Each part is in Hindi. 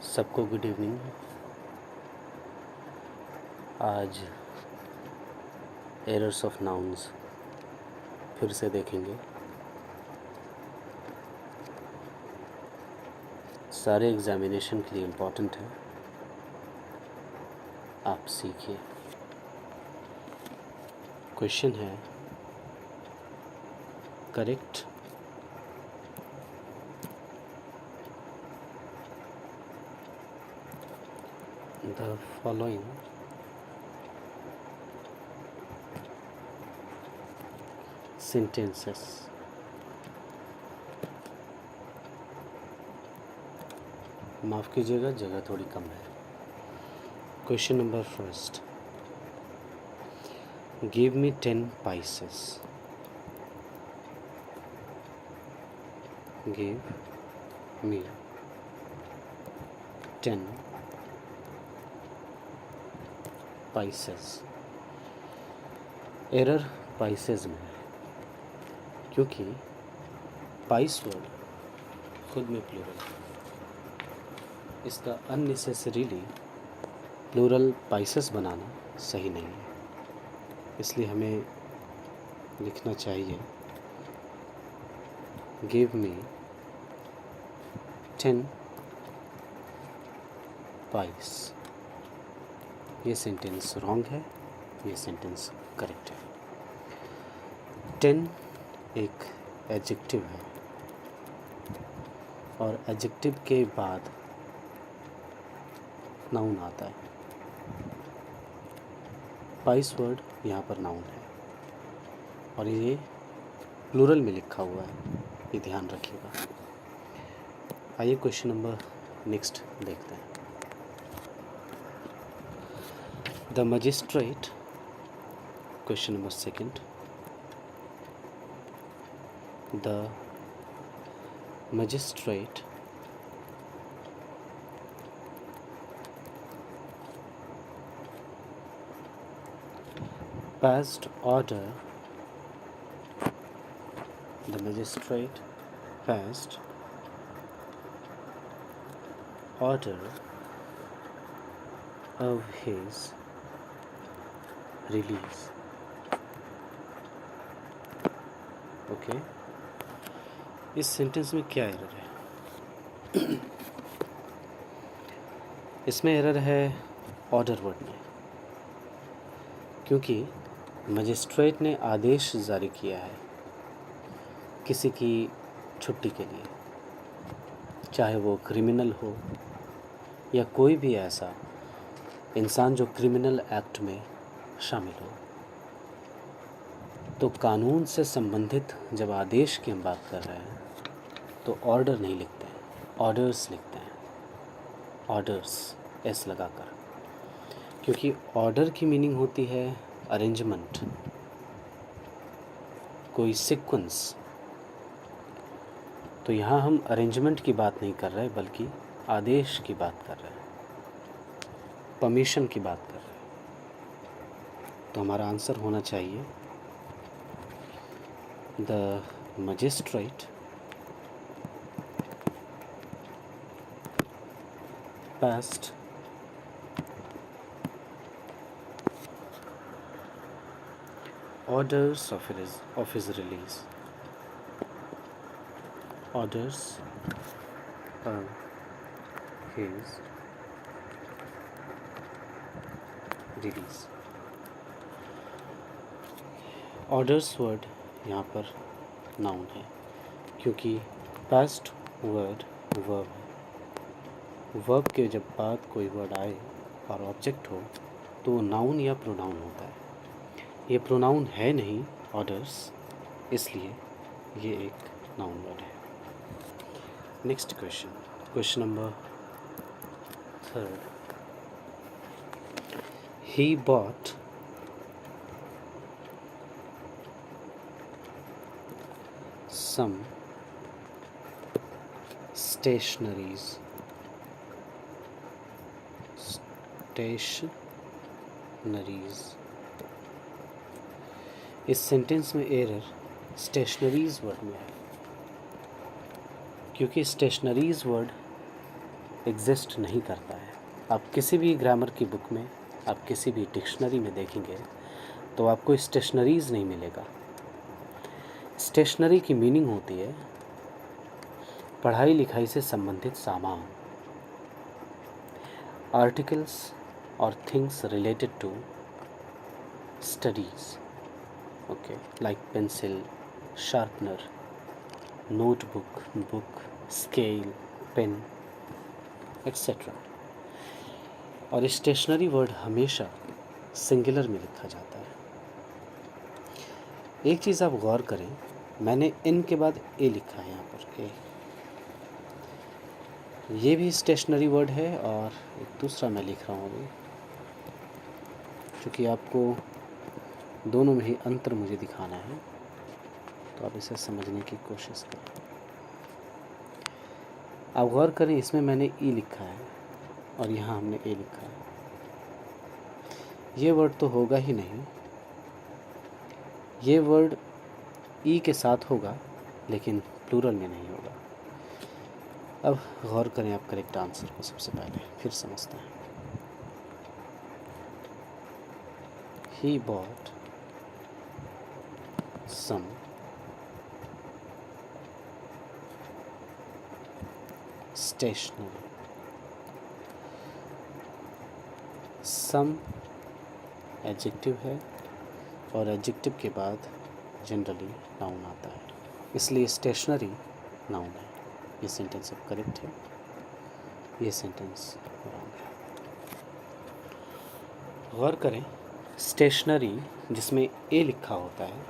सबको गुड इवनिंग। आज एरर्स ऑफ नाउन्स फिर से देखेंगे। सारे एग्जामिनेशन के लिए इम्पोर्टेंट है, आप सीखिए। क्वेश्चन है करेक्ट द फॉलोइंग sentences माफ़ कीजिएगा, जगह थोड़ी कम है। Question number first, give me 10 spices। Give me 10 spices। Error spices में है, क्योंकि पाइस वर्ड खुद में प्लूरल है। इसका अननेसेसरीली प्लूरल पाइसेस बनाना सही नहीं है, इसलिए हमें लिखना चाहिए गिव मी 10 पाइस। ये सेंटेंस रॉन्ग है, ये सेंटेंस करेक्ट है। 10 एक एडजेक्टिव है और एडजेक्टिव के बाद नाउन आता है। पाइस वर्ड यहाँ पर नाउन है और ये प्लूरल में लिखा हुआ है, ये ध्यान रखिएगा। आइए क्वेश्चन नंबर नेक्स्ट देखते हैं। The magistrate, question number second, the magistrate passed order of his release। Okay, इस सेंटेंस में क्या एरर है? इसमें एरर है ऑर्डर वर्ड में, क्योंकि मजिस्ट्रेट ने आदेश जारी किया है किसी की छुट्टी के लिए, चाहे वो क्रिमिनल हो या कोई भी ऐसा इंसान जो क्रिमिनल एक्ट में शामिल हो। तो कानून से संबंधित जब आदेश की हम बात कर रहे हैं तो ऑर्डर नहीं लिखते हैं, ऑर्डर्स लिखते हैं, ऑर्डर्स एस लगाकर, क्योंकि ऑर्डर की मीनिंग होती है अरेंजमेंट, कोई सीक्वेंस। तो यहाँ हम अरेंजमेंट की बात नहीं कर रहे बल्कि आदेश की बात कर रहे हैं, परमिशन की बात कर रहे हैं। तो हमारा आंसर होना चाहिए the magistrate passed orders of his release। Orders of his release। Orders word यहाँ पर नाउन है, क्योंकि पास्ट वर्ड वर्ब है। वर्ब के जब बाद कोई वर्ड आए और ऑब्जेक्ट हो तो वो नाउन या प्रोनाउन होता है। ये प्रोनाउन है नहीं ऑर्डर्स, इसलिए ये एक नाउन वर्ड है। Next question, question number third, he bought some stationaries। इस सेंटेंस में एरर स्टेशनरीज वर्ड में है, क्योंकि स्टेशनरीज वर्ड एग्जिस्ट नहीं करता है। आप किसी भी ग्रामर की बुक में, आप किसी भी डिक्शनरी में देखेंगे तो आपको स्टेशनरीज़ नहीं मिलेगा। स्टेशनरी की मीनिंग होती है पढ़ाई लिखाई से संबंधित सामान, आर्टिकल्स और things related to studies, okay, like pencil, sharpener, notebook, book, scale, pen, etcetera. और स्टेशनरी वर्ड हमेशा सिंगुलर में लिखा जाता है। एक चीज़ आप गौर करें, मैंने इन के बाद ए लिखा है यहाँ पर, ए। ये भी स्टेशनरी वर्ड है और एक दूसरा मैं लिख रहा हूँ अभी, क्योंकि आपको दोनों में ही अंतर मुझे दिखाना है, तो आप इसे समझने की कोशिश करें। आप गौर करें, इसमें मैंने ई लिखा है और यहाँ हमने ए लिखा है। ये वर्ड तो होगा ही नहीं, ये वर्ड ई के साथ होगा लेकिन प्लूरल में नहीं होगा। अब गौर करें आप करेक्ट आंसर को सबसे पहले, फिर समझते हैं। He bought some stationery. Some adjective है और एडजेक्टिव के बाद जनरली नाउन आता है, इसलिए स्टेशनरी नाउन है। ये सेंटेंस अब करेक्ट है, ये सेंटेंस रॉन्ग है। गौर करें, स्टेशनरी जिसमें ए लिखा होता है,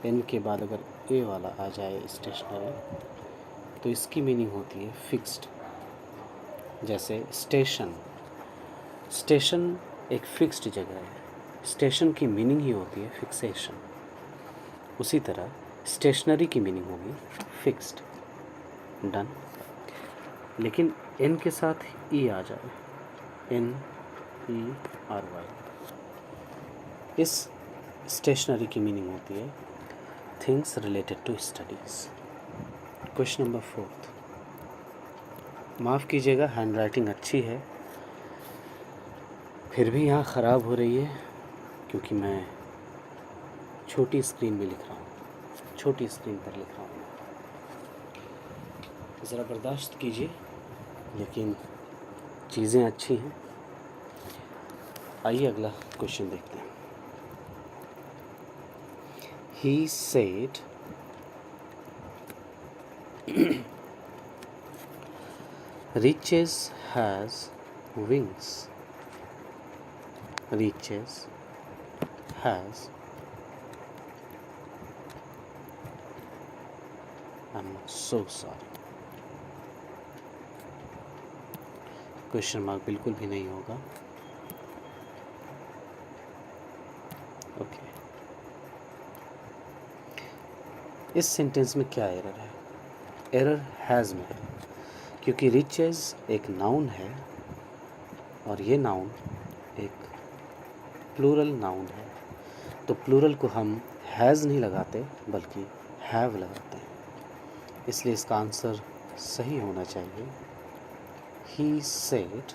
एन के बाद अगर ए वाला आ जाए स्टेशनरी, तो इसकी मीनिंग होती है फिक्स्ड। जैसे स्टेशन, स्टेशन एक फिक्स्ड जगह है, स्टेशन की मीनिंग ही होती है फिक्सेशन। उसी तरह स्टेशनरी की मीनिंग होगी फिक्स्ड, डन। लेकिन एन के साथ ई आ जाए, एन ई आर वाई, इस स्टेशनरी की मीनिंग होती है things related to studies. Question number 4, माफ़ कीजिएगा हैंडराइटिंग अच्छी है, फिर भी यहाँ ख़राब हो रही है क्योंकि मैं छोटी स्क्रीन में लिख रहा हूँ, छोटी स्क्रीन पर लिख रहा हूँ। ज़रा बर्दाश्त कीजिए, लेकिन चीज़ें अच्छी हैं। आइए अगला क्वेश्चन देखते हैं। He said riches has wings. Riches has, I'm so sorry, question mark बिल्कुल भी नहीं होगा, ओके। इस सेंटेंस में क्या एरर है? एरर हैज़ में है, क्योंकि रिचेस एक नाउन है और ये नाउन एक प्लूरल नाउन है, तो प्लूरल को हम हैज़ नहीं लगाते बल्कि हैव लगाते हैं, इसलिए इसका आंसर सही होना चाहिए He said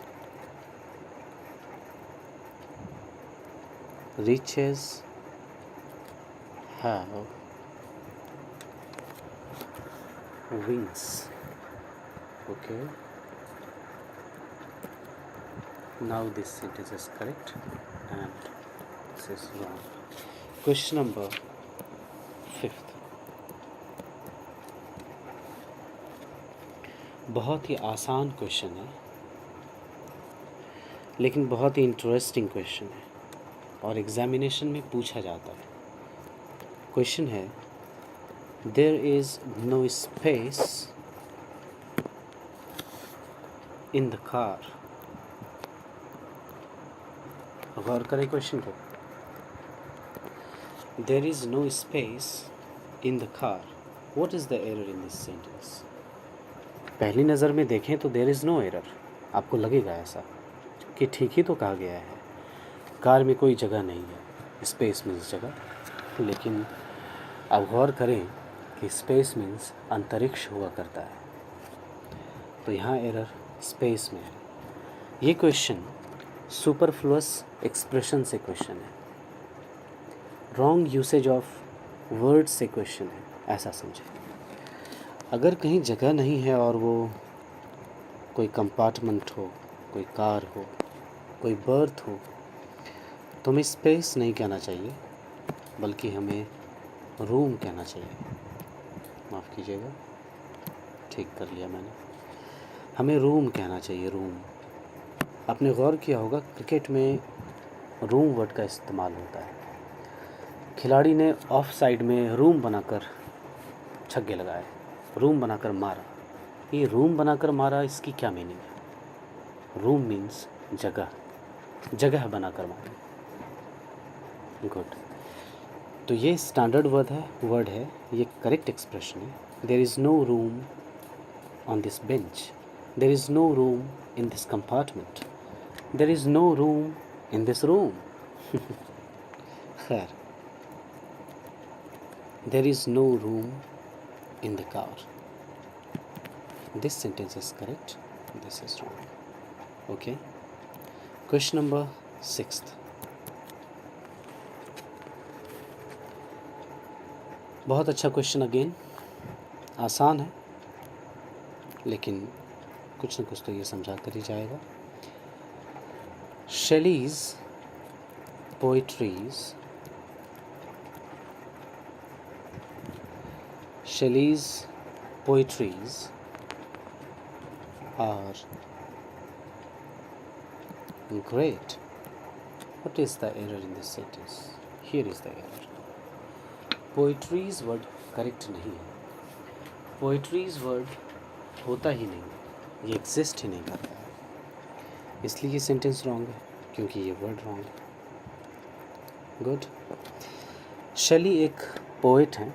riches have wings. Okay. Now this sentence is correct and this is wrong. Question number 5. बहुत ही आसान क्वेश्चन है, लेकिन बहुत ही इंटरेस्टिंग क्वेश्चन है और एग्जामिनेशन में पूछा जाता है। क्वेश्चन है, there is no space in the car. गौर करें क्वेश्चन को, there is no space in the car, what is the error in this sentence? पहली नज़र में देखें तो देयर इज़ नो एरर, आपको लगेगा ऐसा कि ठीक ही तो कहा गया है, कार में कोई जगह नहीं है, स्पेस मीन्स जगह। लेकिन अब गौर करें कि स्पेस मीन्स अंतरिक्ष हुआ करता है, तो यहाँ एरर स्पेस में है। ये क्वेश्चन सुपरफ्लुअस एक्सप्रेशन से क्वेश्चन है, रॉन्ग यूसेज ऑफ वर्ड से क्वेश्चन है, ऐसा समझे। अगर कहीं जगह नहीं है और वो कोई कंपार्टमेंट हो, कोई कार हो, कोई बर्थ हो, तो हमें स्पेस नहीं कहना चाहिए, बल्कि हमें रूम कहना चाहिए। माफ़ कीजिएगा, ठीक कर लिया मैंने। हमें रूम कहना चाहिए, रूम। आपने गौर किया होगा क्रिकेट में रूम वर्ड का इस्तेमाल होता है। खिलाड़ी ने ऑफ साइड में रूम बनाकर छक्के लगाए, रूम बनाकर मारा। ये रूम बनाकर मारा, इसकी क्या मीनिंग है? रूम मीन्स जगह, जगह बनाकर मारी। गुड। तो ये स्टैंडर्ड वर्ड है, ये करेक्ट एक्सप्रेशन है। There is no room on this bench, there is no room in this compartment, there is no room in this room. खैर, there is no room in the car. This sentence is correct, this is wrong. Okay. Question number 6th. बहुत अच्छा क्वेश्चन, अगेन आसान है, लेकिन कुछ न कुछ तो ये समझा कर ही जाएगा। Shelley's poetries are great. What is the error in this sentence? Here is the error. Poetries word correct नहीं है। Poetries word होता ही नहीं, ये exist ही नहीं करता है, इसलिए ये sentence wrong है, क्योंकि ये word wrong है। Good. Shelley एक poet हैं,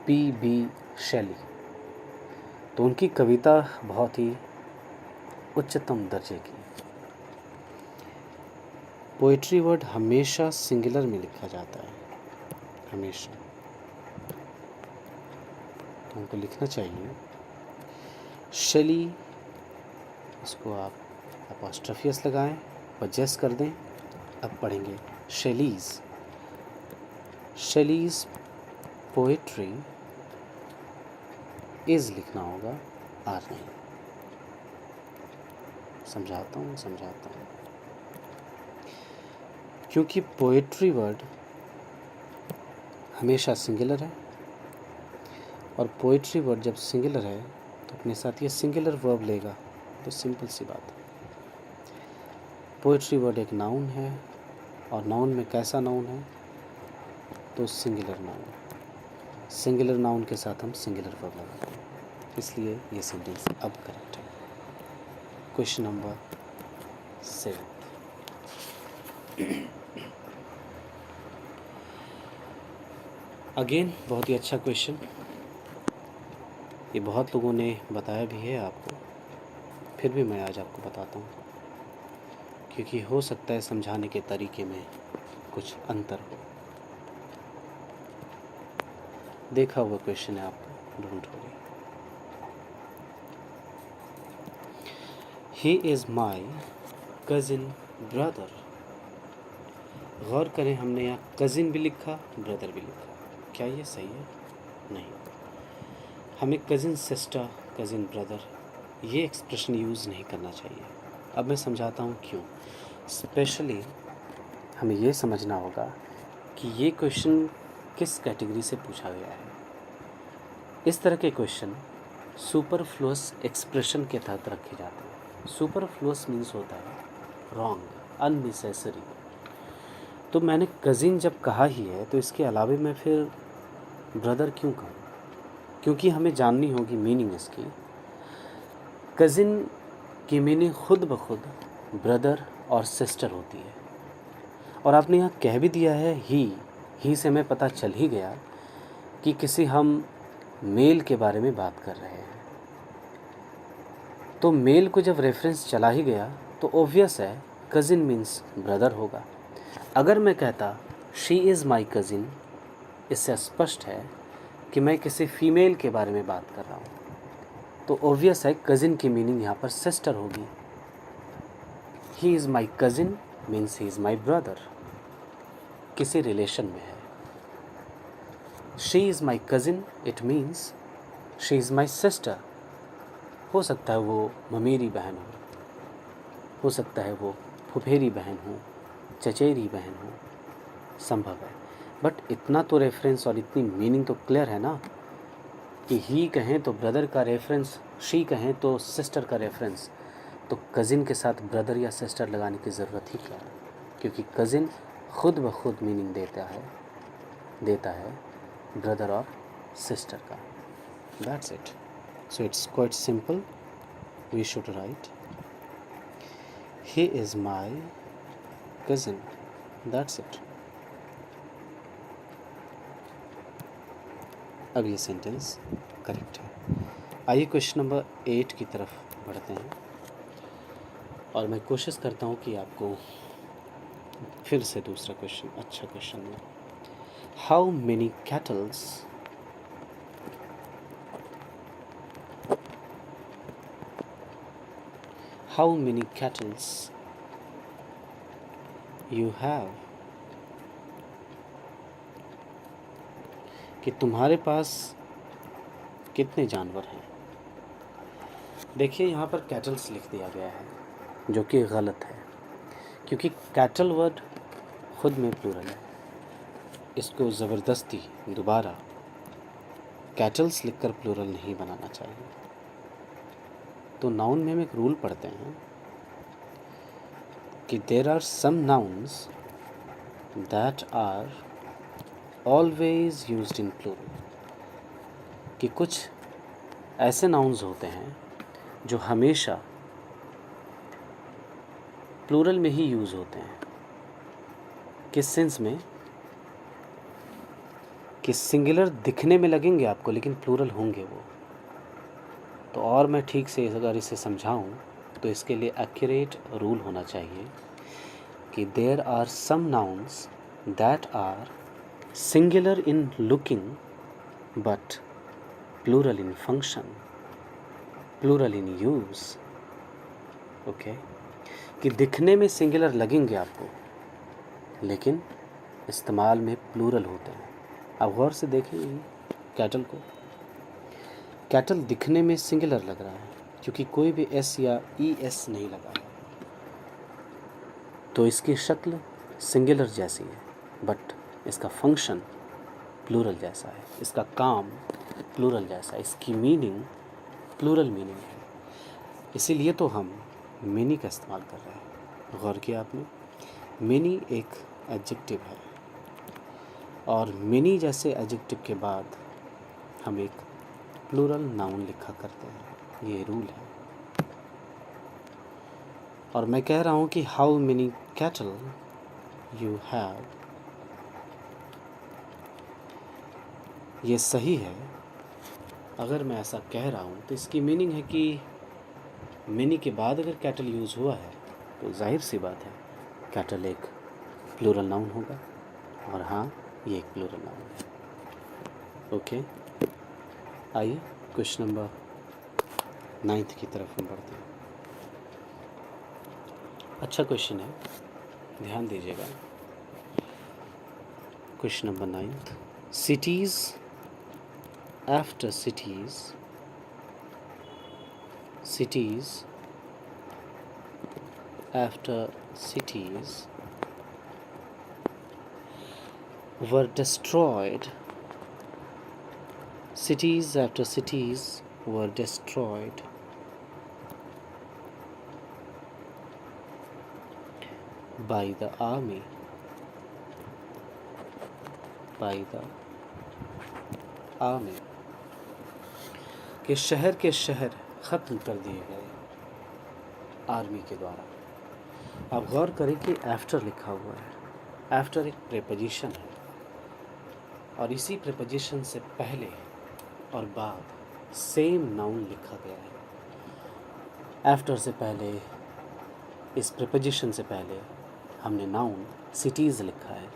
P.B. शैली। तो उनकी कविता बहुत ही उच्चतम दर्जे की। पोइट्री वर्ड हमेशा सिंगुलर में लिखा जाता है, हमेशा। तो हमको लिखना चाहिए शैली, इसको आप अपॉस्ट्रोफियस लगाएं, पजेस कर दें। अब पढ़ेंगे शैलीज़ पोएट्री इज़ लिखना होगा, आर नहीं। समझाता हूँ क्योंकि पोएट्री वर्ड हमेशा सिंगुलर है, और पोएट्री वर्ड जब सिंगुलर है तो अपने साथ ये सिंगुलर वर्ब लेगा। तो सिंपल सी बात है, पोएट्री वर्ड एक नाउन है, और नाउन में कैसा नाउन है? तो सिंगुलर नाउन। सिंगुलर नाउन के साथ हम सिंगुलर वर्ब लगाते हैं, इसलिए ये सेंटेंस अब करेक्ट है। Question number 7। अगेन बहुत ही अच्छा क्वेश्चन, ये बहुत लोगों ने बताया भी है आपको, फिर भी मैं आज आपको बताता हूँ, क्योंकि हो सकता है समझाने के तरीके में कुछ अंतर हो। देखा हुआ क्वेश्चन है, आपको ढूंढ होगी। He is my cousin brother. गौर करें, हमने यहाँ कज़िन भी लिखा, ब्रदर भी लिखा। क्या ये सही है? नहीं। हमें कज़िन सिस्टर, कज़िन ब्रदर ये एक्सप्रेशन यूज़ नहीं करना चाहिए। अब मैं समझाता हूँ क्यों। स्पेशली हमें ये समझना होगा कि ये क्वेश्चन किस कैटेगरी से पूछा गया है। इस तरह के क्वेश्चन सुपरफ्लुअस एक्सप्रेशन के तहत रखे जाते हैं। सुपरफ्लुअस मीन्स होता है रॉन्ग, अननेसेसरी। तो मैंने कज़िन जब कहा ही है, तो इसके अलावे मैं फिर ब्रदर क्यों कहूँ? क्योंकि हमें जाननी होगी मीनिंग इसकी। कज़िन की मीनिंग खुद ब खुद ब्रदर और सिस्टर होती है, और आपने यहाँ कह भी दिया है ही से हमें पता चल ही गया कि किसी हम मेल के बारे में बात कर रहे हैं। तो मेल को जब रेफरेंस चला ही गया तो ऑब्वियस है कज़िन मीन्स ब्रदर होगा। अगर मैं कहता शी इज़ माई कज़िन, इससे स्पष्ट है कि मैं किसी फ़ीमेल के बारे में बात कर रहा हूँ। तो ऑब्वियस है कज़िन की मीनिंग यहाँ पर सिस्टर होगी। He is my cousin means he is my brother, किसी रिलेशन में है। She is my cousin it means she is my sister. हो सकता है वो ममेरी बहन हो सकता है वो फुफेरी बहन हो, चचेरी बहन हो, संभव है। बट इतना तो रेफरेंस और इतनी मीनिंग तो क्लियर है ना कि ही कहें तो ब्रदर का रेफरेंस, शी कहें तो सिस्टर का रेफरेंस, तो कज़िन के साथ ब्रदर या सिस्टर लगाने की ज़रूरत ही क्या है, क्योंकि कज़िन खुद ब खुद मीनिंग देता है ब्रदर और सिस्टर का। That's it. So it's quite simple. We should write he is my cousin, that's it. अब ये सेंटेंस करेक्ट है। आइए क्वेश्चन नंबर 8 की तरफ बढ़ते हैं और मैं कोशिश करता हूँ कि आपको फिर से दूसरा क्वेश्चन अच्छा क्वेश्चन है। How many kettles you have, कि तुम्हारे पास कितने जानवर हैं। देखिए यहाँ पर कैटल्स लिख दिया गया है जो कि गलत है, क्योंकि कैटल वर्ड खुद में प्लूरल है। इसको ज़बरदस्ती दोबारा कैटल्स लिखकर प्लूरल नहीं बनाना चाहिए। तो नाउन में हम एक रूल पढ़ते हैं कि there are some nouns that are always used in plural, कि कुछ ऐसे नाउन्स होते हैं जो हमेशा प्लूरल में ही यूज़ होते हैं। किस सेंस में कि सिंगुलर दिखने में लगेंगे आपको लेकिन प्लूरल होंगे वो। तो और मैं ठीक से अगर इसे समझाऊं तो इसके लिए एक्यूरेट रूल होना चाहिए कि there are some nouns that are singular in looking but plural in function, plural in use. Okay, कि दिखने में सिंगुलर लगेंगे आपको लेकिन इस्तेमाल में प्लूरल होते हैं। अब गौर से देखें कैटल को। कैटल दिखने में सिंगुलर लग रहा है क्योंकि कोई भी एस या ई एस नहीं लगा है, तो इसकी शक्ल सिंगुलर जैसी है बट इसका फंक्शन प्लूरल जैसा है, इसका काम प्लूरल जैसा है, इसकी मीनिंग प्लूरल मीनिंग है। इसीलिए तो हम मेनी का इस्तेमाल कर रहे हैं। गौर किया आपने, मेनी एक एडजेक्टिव है और मेनी जैसे एडजेक्टिव के बाद हम एक प्लूरल नाउन लिखा करते हैं। ये रूल है। और मैं कह रहा हूँ कि how many cattle you have, ये सही है। अगर मैं ऐसा कह रहा हूँ तो इसकी मीनिंग है कि मेनी के बाद अगर कैटल यूज़ हुआ है तो जाहिर सी बात है कैटल एक प्लूरल नाउन होगा। और हाँ, ये एक प्लूरल नाउन है। ओके, आइए क्वेश्चन नंबर 9 की तरफ हम बढ़ते हैं। अच्छा क्वेश्चन है, ध्यान दीजिएगा। Question number 9, cities after cities were destroyed. Cities after cities were destroyed by the army. कि शहर के शहर ख़त्म कर दिए गए आर्मी के द्वारा। आप गौर करें कि आफ्टर लिखा हुआ है। आफ्टर एक प्रेपोजिशन है और इसी प्रेपोजिशन से पहले और बाद सेम नाउन लिखा गया है। आफ्टर से पहले, इस प्रेपोजिशन से पहले हमने नाउन सिटीज़ लिखा है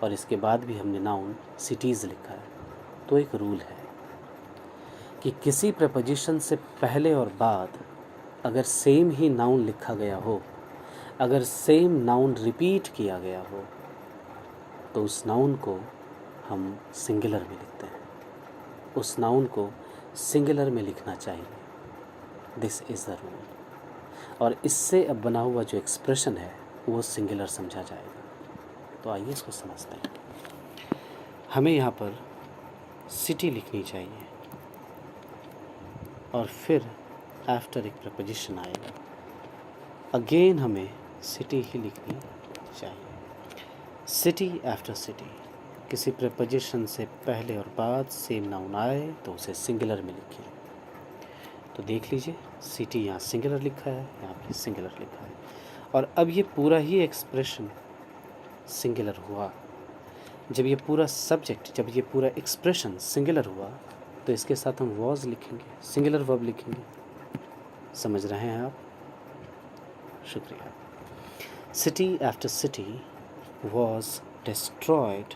और इसके बाद भी हमने नाउन सिटीज़ लिखा है। तो एक रूल है कि किसी प्रपोजिशन से पहले और बाद अगर सेम ही नाउन लिखा गया हो, अगर सेम नाउन रिपीट किया गया हो, तो उस नाउन को हम सिंगुलर में लिखते हैं, उस नाउन को सिंगुलर में लिखना चाहिए। This is the rule. और इससे अब बना हुआ जो एक्सप्रेशन है वो सिंगुलर समझा जाएगा। तो आइए इसको समझते हैं। हमें यहाँ पर सिटी लिखनी चाहिए और फिर आफ्टर एक प्रपोजिशन आएगा, अगेन हमें सिटी ही लिखनी चाहिए। सिटी आफ्टर सिटी, किसी प्रपोजिशन से पहले और बाद सेम नाउन आए तो उसे सिंगुलर में लिखें। तो देख लीजिए, सिटी यहाँ सिंगुलर लिखा है, यहाँ पे सिंगुलर लिखा है, और अब ये पूरा ही एक्सप्रेशन सिंगुलर हुआ। जब ये पूरा सब्जेक्ट, जब ये पूरा एक्सप्रेशन सिंगुलर हुआ तो इसके साथ हम वॉज लिखेंगे, सिंगुलर वर्ब लिखेंगे। समझ रहे हैं आप? शुक्रिया। City after city was destroyed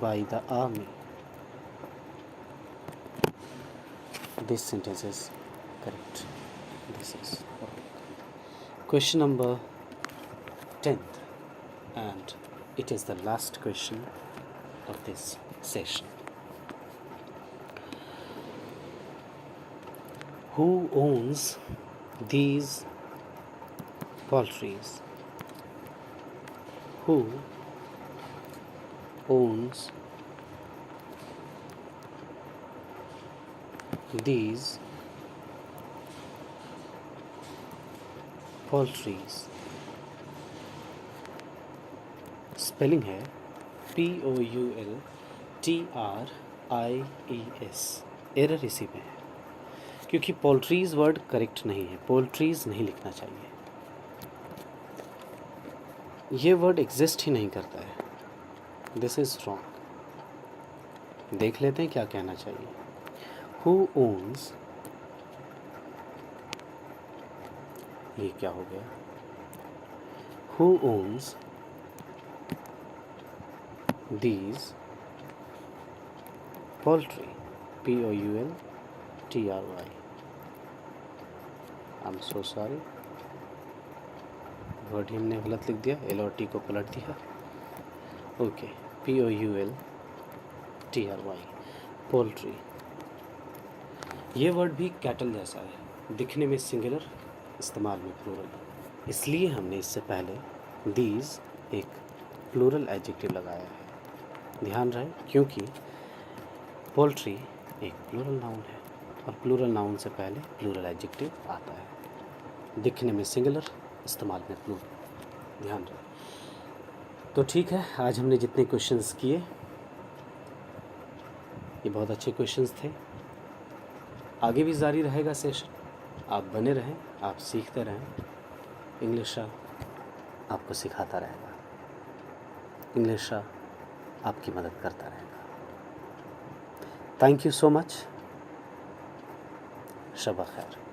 by the army. This sentence is correct. This is question number 10th, and it is the last question of this session. Who owns these poultries? Who owns these poultries? Spelling है POULTRIES। एरर इसी में है क्योंकि पोल्ट्रीज़ वर्ड करेक्ट नहीं है, पोल्ट्रीज़ नहीं लिखना चाहिए, ये वर्ड एग्जिस्ट ही नहीं करता है। This is wrong. देख लेते हैं क्या कहना चाहिए। Who owns, ये क्या हो गया? Who owns these poultry? POULTRY। I'm so sorry, word ही हमने गलत लिख दिया, L और T को पलट दिया। Okay, POULTRY, poultry. ये वर्ड भी कैटल जैसा है, दिखने में सिंगुलर, इस्तेमाल में प्लूरल, इसलिए हमने इससे पहले दीज एक प्लूरल एडजेक्टिव लगाया है। ध्यान रहे, क्योंकि पोल्ट्री एक प्लूरल नाउन है और प्लूरल नाउन से पहले प्लूरल एडजेक्टिव आता है। दिखने में सिंगुलर, इस्तेमाल में प्लूरल, ध्यान रहे। तो ठीक है, आज हमने जितने क्वेश्चंस किए ये बहुत अच्छे क्वेश्चंस थे। आगे भी जारी रहेगा सेशन, आप बने रहें, आप सीखते रहें। इंग्लिश आपको सिखाता रहेगा, इंग्लिश आपकी मदद करता रहेगा। Thank you so much. शब खैर।